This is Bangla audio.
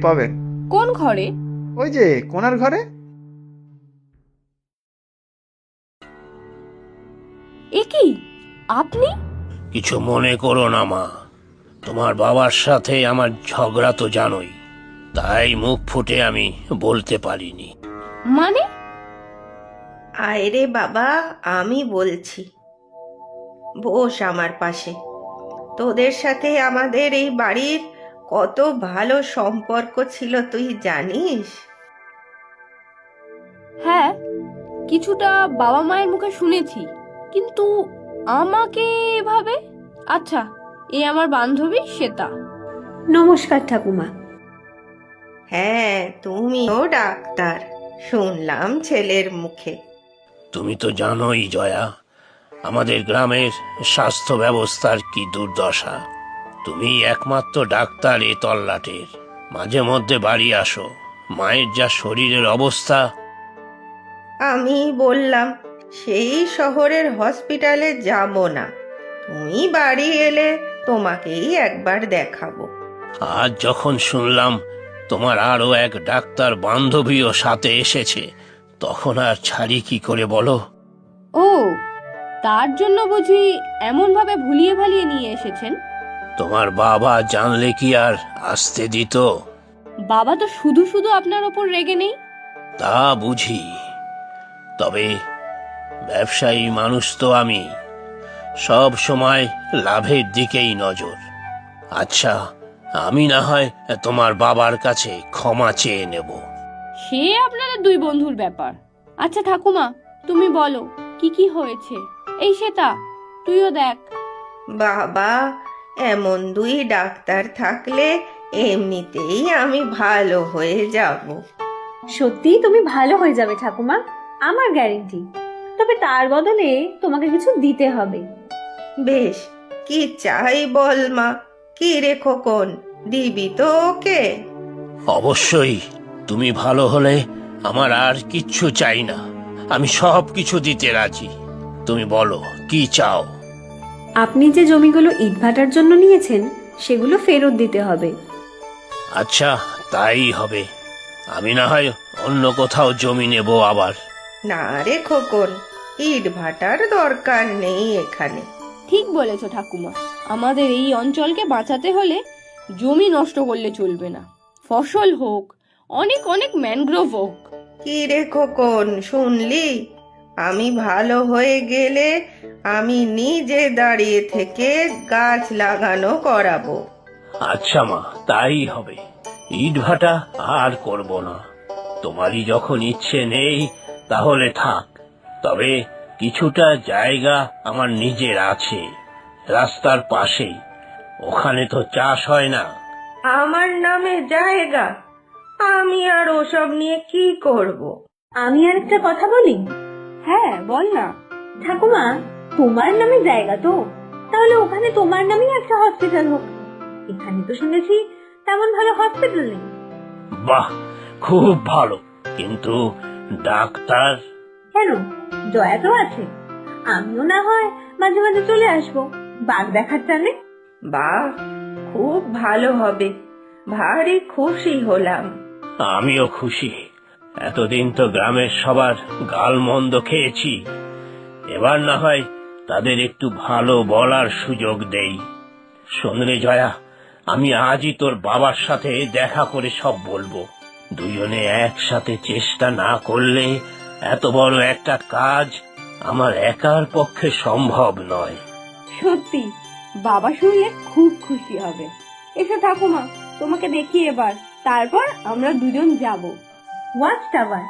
পাবে। কোন ঘরে? ওই যে কোনার ঘরে। এ কি, আপনি? কিছু মনে করো না মা, তোমার বাবার সাথে আমার ঝগড়া তো জানোই, তাই মুখ ফুটে আমি বলতে পারিনি। মানে? আয় রে বাবা, আমি বলছি, বস আমার পাশে। তোদের সাথে আমাদের এই বাড়ির কত ভালো সম্পর্ক ছিল তুই জানিস? হ্যাঁ, কিছুটা বাবা মায়ের মুখে শুনেছি, কিন্তু আমাকে এভাবে। আচ্ছা, এ আমার বান্ধবী শ্বেতা। নমস্কার ঠাকুমা। হ্যাঁ, তুমিও ডাক্তার শুনলাম ছেলের মুখে। তুমি তো জানোই জয়া, আমাদের গ্রামের স্বাস্থ্য ব্যবস্থার কি দুর্দশা। তুমি একমাত্র ডাক্তার এ তল্লাটের। মাঝে মধ্যে বাড়ি আসো, মায়ের যা শরীরের অবস্থা। আমি বললাম সেই শহরের হসপিটালে যাব না, তুমি বাড়ি এলে তোমাকেই একবার দেখাবো। আজ যখন শুনলাম তোমার আরো এক ডাক্তার বান্ধবীও সাথে এসেছে, তখন আর ছাড়ি কি করে বলো? ও, তার জন্য বুঝি এমন ভাবে ভুলিয়ে ভালিয়ে নিয়ে এসেছেন? তোমার বাবা জানলে কি আর আসতে দিত? বাবা তো শুধু শুধু আপনার ওপর রেগে নেই। তা বুঝি, তবে ব্যবসায়ী মানুষ তো আমি, সব সময় লাভের দিকেই নজর। আচ্ছা, আমি না হয় তোমার বাবার কাছে ক্ষমা চেয়ে নেব। সে আপনাদের দুই বন্ধুর ব্যাপার। আচ্ছা ঠাকুমা, তুমি বলো কি কি হয়েছে। এই শ্বেতা, তুইও দেখ। বাবা, এমন দুই ডাক্তার থাকলে এমনিতেই আমি ভালো হয়ে যাব। সত্যিই তুমি ভালো হয়ে যাবে ঠাকুমা, আমার গ্যারেন্টি। তবে তার বদলে তোমাকে কিছু দিতে হবে। বেশ, কি চাই বল মা। কি রে খোকন, দিবি তো ওকে? অবশ্যই, তুমি ভালো হলে আমার আর কিচ্ছু চাই না। আমি সব কিছু দিতে রাজি। তুমি বলো কি চাও? আপনি যে জমিগুলো ইটভাটার জন্য নিয়েছেন সেগুলো ফেরত দিতে হবে। আচ্ছা, তাই হবে। আমি না হয় অন্য কোথাও জমি নেব আবার। না রে খোকন, ইট ভাটার দরকার নেই এখানে। ঠিক বলেছ ঠাকুমা, আমাদের এই অঞ্চলকে বাঁচাতে হলে জমি নষ্ট করলে চলবে না। ফসল হোক, অনেক অনেক ম্যানগ্রোভ হোক। কি রে খোকন, শুনলি? আমি ভালো হয়ে গেলে আমি নিজে দাঁড়িয়ে থেকে গাছ লাগানো করাবো। আচ্ছা মা, তাই হবে। ইট ভাটা আর করব না। তোমারই যখন ইচ্ছে নেই তাহলে থাক। তবে কিছুটা জায়গা আমার নিজের আছে, রাস্তার পাশেই। ওখানে তো চাষ হয় না। আমার নামে জায়গা? আমি আর ওসব নিয়ে কি করব? আমি আর একটা কথা বলি। হ্যাঁ, বল না। ঠাকুমা, তোমার নামে জায়গা তো, তাহলে ওখানে তোমার নামেই একটা হসপিটাল হোক। এখানে তো শুনেছি তেমন ভালো হসপিটাল নেই। বাহ, খুব ভালো, কিন্তু ডাক্তার? কেন, জয়া তো আছে। আমিও না হয় মাঝে মাঝে চলে আসবো বাঘ দেখার টানে। বাহ, খুব ভালো হবে, ভারী খুশি হলাম। আমিও খুশি। এতদিন তো গ্রামের সবার গাল মন্দ খেয়েছি, এবার না হয় তাদের একটু ভালো বলার সুযোগ দেই। শোন রে জয়া, আমি আজই তোর বাবার সাথে দেখা করে সব বলবো। দুজনে একসাথে চেষ্টা না করলে এত বড় একটা কাজ আমার একার পক্ষে সম্ভব নয়। সত্যি, বাবা শুনলে খুব খুশি হবে। এসো ঠাকুমা, তোমাকে দেখি এবার, তারপর আমরা দুজন যাব ওয়াচ টাওয়ার।